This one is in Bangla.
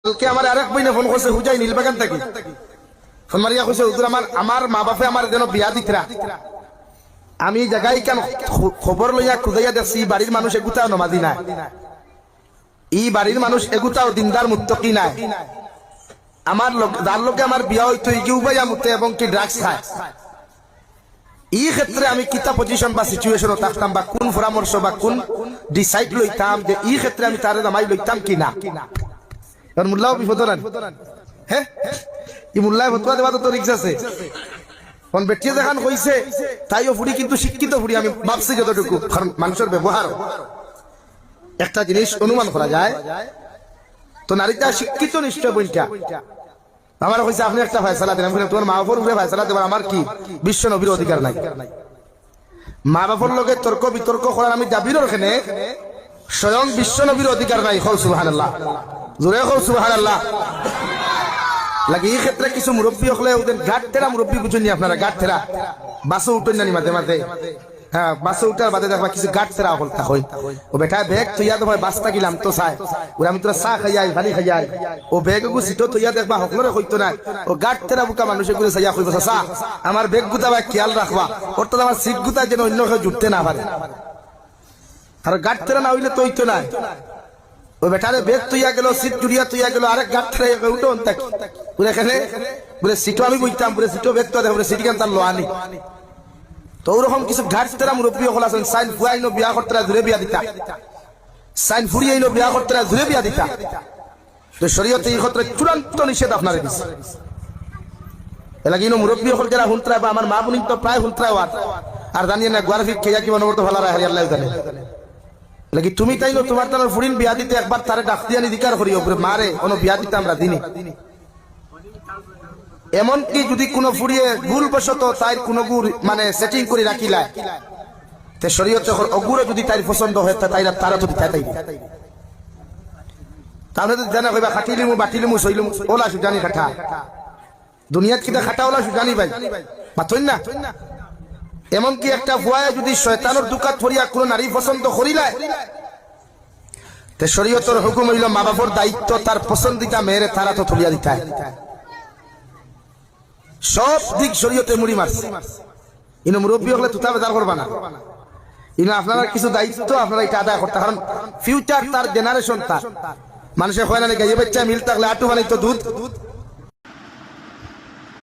কালকে আমার আরেক বইনে ফোন করছে হুজাই নীলবাগান থেকে ফোন মারিয়া কইছে হুজুর আমার মা বাপে আমার যেন বিয়া দিতরা আমি জায়গায় কেন খবর লইয়া খুঁজাইয়া দেখছি বাড়ির মানুষ এগুতাও নমাজি নাই এই বাড়ির মানুষ এগুতাও দিনদার মুত্তকি নাই আমার যার লোকে আমার বিয়া হইতো ইগিউ বাইয়া মুতে এবং কি ড্রাগস খায় এই ক্ষেত্রে আমি কিতা পজিশন বা সিচুয়েশনও থাকতাম বা কোন পরামর্শ বা কোন ডিসাইড লইতাম যে এই ক্ষেত্রে আমি তারে জামাই লইতাম কিনা আর মুল্লাও বিপদ না হ্যাঁ এই মুল্লায় ফতোয়া দেওয়া তো রিক্স আছে কোন বেটিয়ে দেখান কইছে তাইও ফুড়ি কিন্তু শিক্ষিত ফুড়ি আমি ভাবছি যতটুকু কারণ মানুষের ব্যবহার একটা জিনিস অনুমান করা যায় তো নারীটা শিক্ষিত নিশ্চয় বইটা আমার কইছে আপনি একটা ফয়সালা দেন আমি তোমার মা বাবার উপরে ফয়সালা দেবার আমার কি বিশ্ব নবীর অধিকার নাই মা বাবার লগে তর্ক বিতর্ক করার আমি দাবির ওখানে স্বয়ং বিশ্ব নবীর অধিকার নাই হও সুবহানাল্লাহ জোরে হও সুবহানাল্লাহ লাগে এই ক্ষেত্রে কিছু মুরব্বী হলে ওদের গাট তেরা মুরব্বী বুঝুন আপনারা গাট তেরা বাসে উঠেন জানি মাঝে মাঝে হ্যাঁ বাসে উঠার বাদে দেখবা কিছু গাট তেরা হল তা হই ও বেটা ব্যাগ তুইয়া তোমার বাসটা গিলাম তো চাই ওরা আমি তোরা চা খাইয়াই ভালি খাইয়াই ও ব্যাগ গু সিটো তুইয়া দেখবা হকলরে হইতো না ও গাট তেরা বুকা মানুষে গুলো চাইয়া কইব চা আমার ব্যাগ গুতাবা খেয়াল রাখবা ওর তো আমার সিট গুতা যেন অন্য কেউ জুটতে না পারে আর গাট তেরা না হইলে তো হইতো না ওই বেটারে বেগ তুইয়া গেল সিট জুড়িয়া তুইয়া গেল আরেক গাট খেয়ে উঠো পুরো এখানে বলে সিটও আমি বুঝতাম পুরো সিটও বেগ তো দেখো সিটি কেন তার লোয়ানি তো ওরকম কিছু ঘাট তেরা মুরব্বী হল আছেন সাইন ফুয়াইনো বিয়া করতে জুড়ে বিয়া দিতা সাইন ফুরিয়াইনো বিয়া করতে জুড়ে বিয়া দিতা তো শরীয়তে এই ক্ষেত্রে চূড়ান্ত নিষেধ আপনার দিচ্ছে এলাকিনো মুরব্বী হল যারা হুন্ত্রা বা আমার মা বোন তো প্রায় হুন্ত্রা আর জানিয়ে না গোয়ারফিক খেয়া কি মনে করতে ভালো রাখে আল্লাহ জানে লাগি তুমি তাইলো তোমার তার ফুরিন বিয়া দিতে একবার তারে ডাক দিয়া অধিকার করি ওপরে মারে কোনো বিয়া দিতে আমরা দিনি এমনকি যদি কোনো ফুরিয়ে ভুলবশত তাই কোনো গুড় মানে সেটিং করে রাখিলায় তে শরীয়ত যখন অগুরে যদি তাই পছন্দ হয় তাই তারা তো দিতে তাই তাহলে তো জানা কইবা খাটিলিমু বাটিলিমু সইলিমু ওলা সুজানি খাটা দুনিয়াত কিটা খাটা ওলা সুজানি ভাই মাথইন না এমনকি একটা ভুয়ায় যদি শয়তানের দুকাত ফরিয়া কোন নারী পছন্দ করিলায় তে শরীয়তের হুকুম হইল মা বাবার দায়িত্ব তার পছন্দিতা মেয়েরে তারা তো তুলিয়া দিতে সব দিক শরীয়তে মুড়ি মারছে ইনো মুরব্বী হলে তুতা বেদার করবা না ইনো আপনারা কিছু দায়িত্ব আপনারা এটা আদায় করতে কারণ ফিউচার তার জেনারেশন তার মানুষের হয় না গাইয়ে বাচ্চা মিল থাকলে আটু বানাইতো দুধ